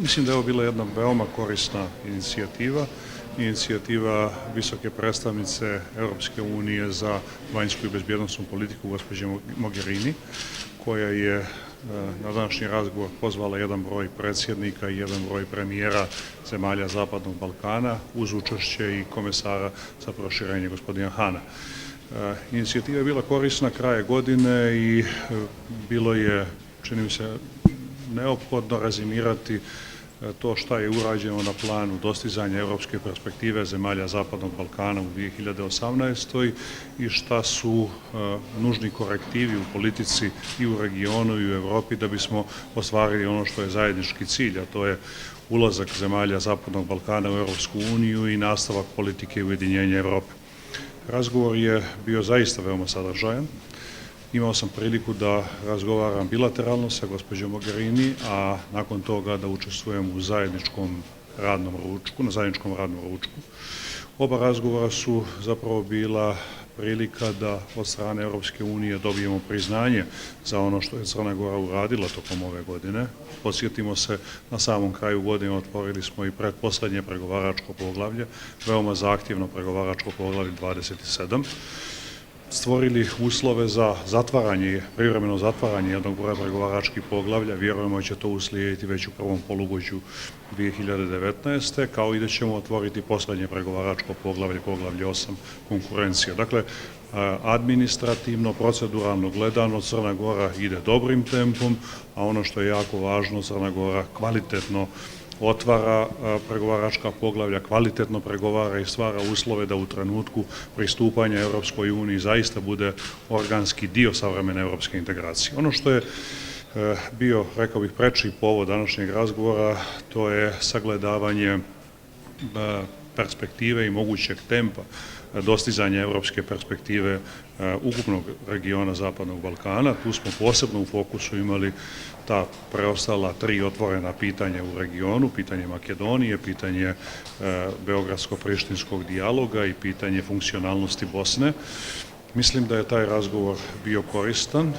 Mislim da je ovo bila jedna veoma korisna inicijativa visoke predstavnice Europske unije za vanjsku i bezbjednosnu politiku gospođe Mogherini, koja je na današnji razgovor pozvala jedan broj predsjednika i jedan broj premijera zemalja Zapadnog Balkana uz učešće i komesara za proširenje gospodina Hana. Inicijativa je bila korisna kraje godine i bilo je, čini mi se, neophodno rezimirati to šta je urađeno na planu dostizanja evropske perspektive zemalja Zapadnog Balkana u 2018. i šta su nužni korektivi u politici i u regionu i u Evropi da bismo ostvarili ono što je zajednički cilj, a to je ulazak zemalja Zapadnog Balkana u Evropsku uniju i nastavak politike ujedinjenja Evrope. Razgovor je bio zaista veoma sadržajan. Imao sam priliku da razgovaram bilateralno sa gospođom Mogherini, a nakon toga da učestvujem u zajedničkom radnom ručku. Oba razgovora su zapravo bila prilika da od strane Europske unije dobijemo priznanje za ono što je Crna Gora uradila tokom ove godine. Podsjetimo se, na samom kraju godine otvorili smo i pretposlednje pregovaračko poglavlje, veoma zahtjevno pregovaračko poglavlje 27, stvorili uslove za privremeno zatvaranje jednog broja pregovaračkih poglavlja. Vjerujemo da će to uslijediti već u prvom polugodištu 2019. kao i da ćemo otvoriti poslednje pregovaračko poglavlje 8, konkurencija. Dakle, administrativno, proceduralno gledano, Crna Gora ide dobrim tempom, a ono što je jako važno, Crna Gora kvalitetno otvara pregovaračka poglavlja, kvalitetno pregovara i stvara uslove da u trenutku pristupanja Europskoj uniji zaista bude organski dio savremene evropske integracije. Ono što je bio, rekao bih, preči povod današnjeg razgovora, to je sagledavanje perspektive i mogućeg tempa dostizanja evropske perspektive ukupnog regiona Zapadnog Balkana. Tu smo posebno u fokusu imali ta preostala 3 otvorena pitanja u regionu, pitanje Makedonije, pitanje Beogradsko-prištinskog dijaloga i pitanje funkcionalnosti Bosne. Mislim da je taj razgovor bio koristan.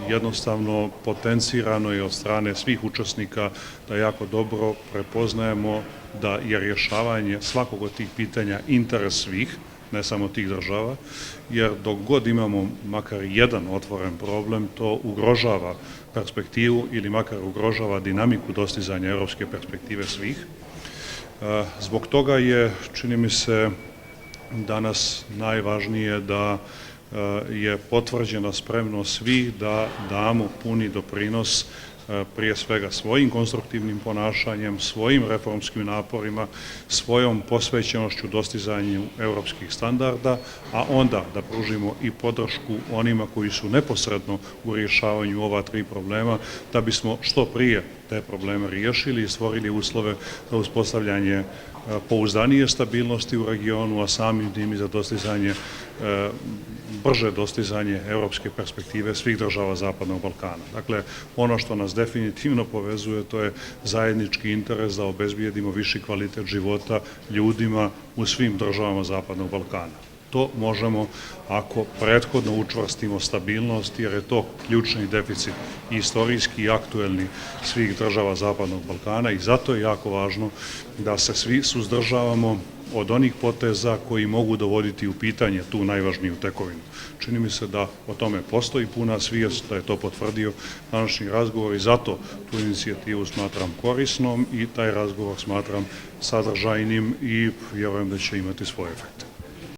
Jednostavno potencirano je od strane svih učesnika da jako dobro prepoznajemo da je rješavanje svakog od tih pitanja interes svih, ne samo tih država, jer dok god imamo makar jedan otvoren problem, to ugrožava perspektivu ili makar ugrožava dinamiku dostizanja evropske perspektive svih. Zbog toga je, čini mi se, danas najvažnije da je potvrđena spremnost svih da damo puni doprinos prije svega svojim konstruktivnim ponašanjem, svojim reformskim naporima, svojom posvećenošću dostizanju evropskih standarda, a onda da pružimo i podršku onima koji su neposredno u rješavanju ova 3 problema, da bismo što prije te probleme riješili i stvorili uslove za uspostavljanje pouzdanije stabilnosti u regionu, a samim tim i za brže dostizanje evropske perspektive svih država Zapadnog Balkana. Dakle, ono što nas definitivno povezuje, to je zajednički interes da obezbijedimo viši kvalitet života ljudima u svim državama Zapadnog Balkana. To možemo ako prethodno učvrstimo stabilnost, jer je to ključni deficit istorijski i aktuelni svih država Zapadnog Balkana i zato je jako važno da se svi suzdržavamo od onih poteza koji mogu dovoditi u pitanje tu najvažniju tekovinu. Čini mi se da o tome postoji puna svijest, da je to potvrdio današnji razgovor i zato tu inicijativu smatram korisnom i taj razgovor smatram sadržajnim i vjerujem da će imati svoje efekte.